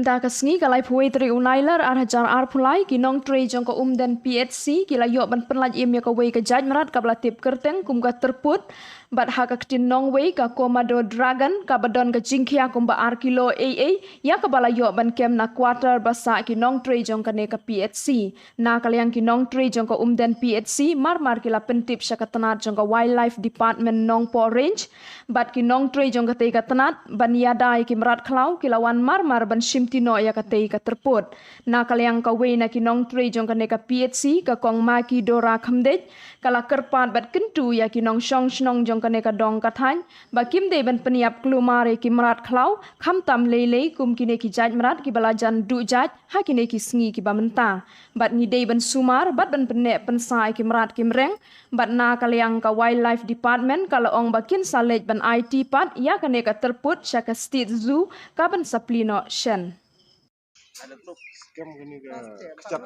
da kasni kalai poetry unailer hajar pulai kinong tre jong ko dan PHC kila yo ban penlaj im ya ko wei ka jaj marat ka tip kerteng kum ka terput bat ha ka tin nong wei ka komado dragon ka badon ka jingkia kum ba kilo AA ya ka bala yo ban kem na quarter basa kinong tre jong ka ne ka PHC na kalyang kinong tre jong ko dan PHC mar kila pentip syaka tanat jong ka wildlife department nong po range bat kinong tre jong ka te ka tanat ban yadai ki marat klau kilawan mar ban shimtino ya ka te ka terput na kalyang ka wei na kinong tre jong ka ne ka PHC ka kong maki dora khamdej kala kerpat bat kentu ya kinong shong shnong jong ka ne ka dong ka than ba kim de ban peniap klumare ki marat klau kham tam lele kum kine ki jaj marat ki balajan du jaj ha kine ki sngi ki ba menta bat ni de ban sumar bat ban penne pensai ki marat ki mreng bat na kalyang ka wildlife department kala ong bakin salej ban IT pat ya ka ne ka terput syaka state zoo ka ban saplino shen ada grup scam gini ke kecap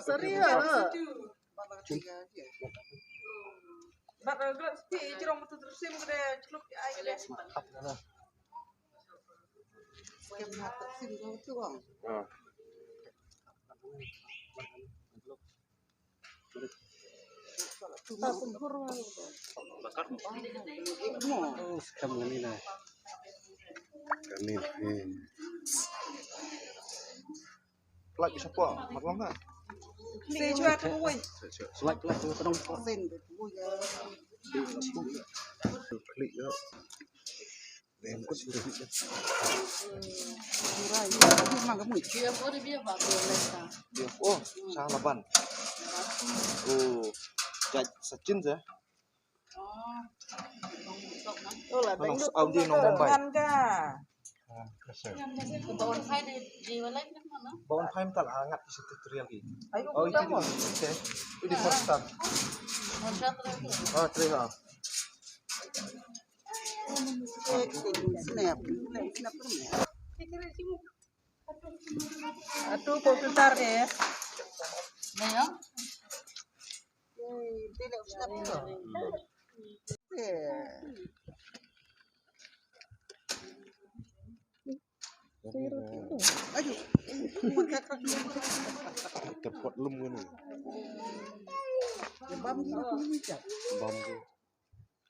scam gini nah Like bisa po, maklum na. Si chua ka buoy. Like tu kadang po. Sen de buoy. Klik yo. Dem ko sih. Murai, mang ka mui. Dia pun dia bawa lesa. Oh, salah ban. Oh, jadi Sachin ya. Oh là đánh được ông đi nông Mumbai. Ăn cả. Bawon khai di walay mana? Bawon paim tal hangat di situ tutorial ini. Ay, Oh itu di okay. Itu di first time. Masya Allah. Oh terima. Snap. Aduh, komputer ya. Naya? Tidak snap itu. Aduh, Terpot lum kan ni. bam ni cak. Bom tu.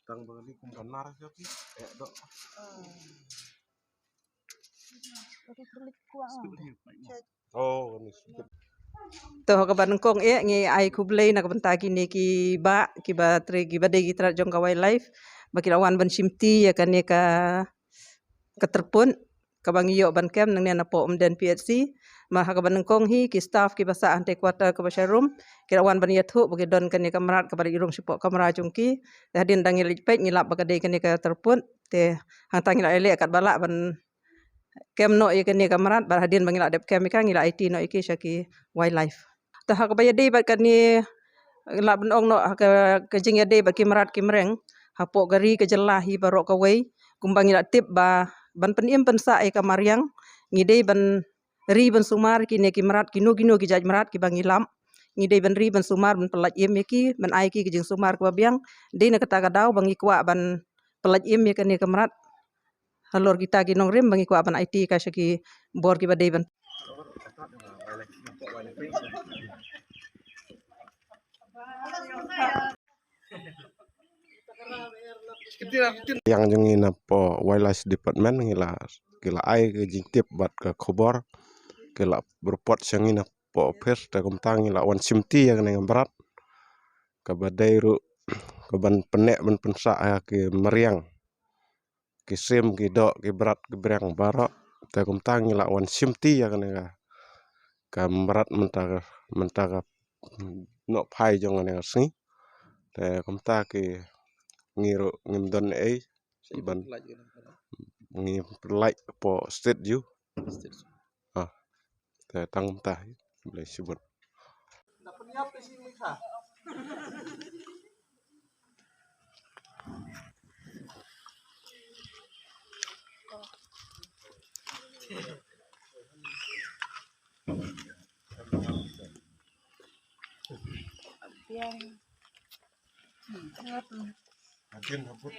Tang bagi kum benar siapa? Dok. Oh, ni. Toh ka banengkong ngi ai kublei na kabanta kini ki ba tre ki bade ki tra jong ka wildlife bakilawan ban simti ya kan ka keterpun ka bang yo ban kem nang na po dan PHC ma ka banengkong hi ki staff ki basa ante quarter ka basharum kilawan ban yathu bagi don kan ka marat ka bari irung sipo kamera jongki hadin dangi lipet ngilap bagade kan ka terpun te hang tangi la ele kat balak ban kem no ye kene kamarat bar hadin bangila dep kem ka ngila IT no iki syaki wildlife tah ka bayade bat kani la benong no ka jing yade bat kimarat kimreng hapo gari ke jelahi barok ka wei kumbang ngila tip ba ban penim pensa e kamariang ngide ban ri ban sumar kini kimarat kinu ki jaj marat ki bangilam ngide ban ri ban sumar ban pelaj im ki ban ai ki jing sumar ka biang de na kata kadau bangi kwa ban pelaj im ye kene kamarat halor kita ginong rim bangi ko aban IT ka syaki bor ki bade ban Yang jengin apa wildlife department ngila ai ke jingtip bat ke khobor kila berpot sangin apa pers ta kumtang ngila wan simti yang nang berat ke badai ru ke ban penek ban pensa ke meriang ke sim ke dok ke berat ke berang barok ta kumtang ngila wan simti yang nang ka berat mentara no pai jong nang sni ta kumta ke ngiro ngimdon iban ngim like po state you ta tang ta boleh sebut dapat nyap di sini kah Agen habut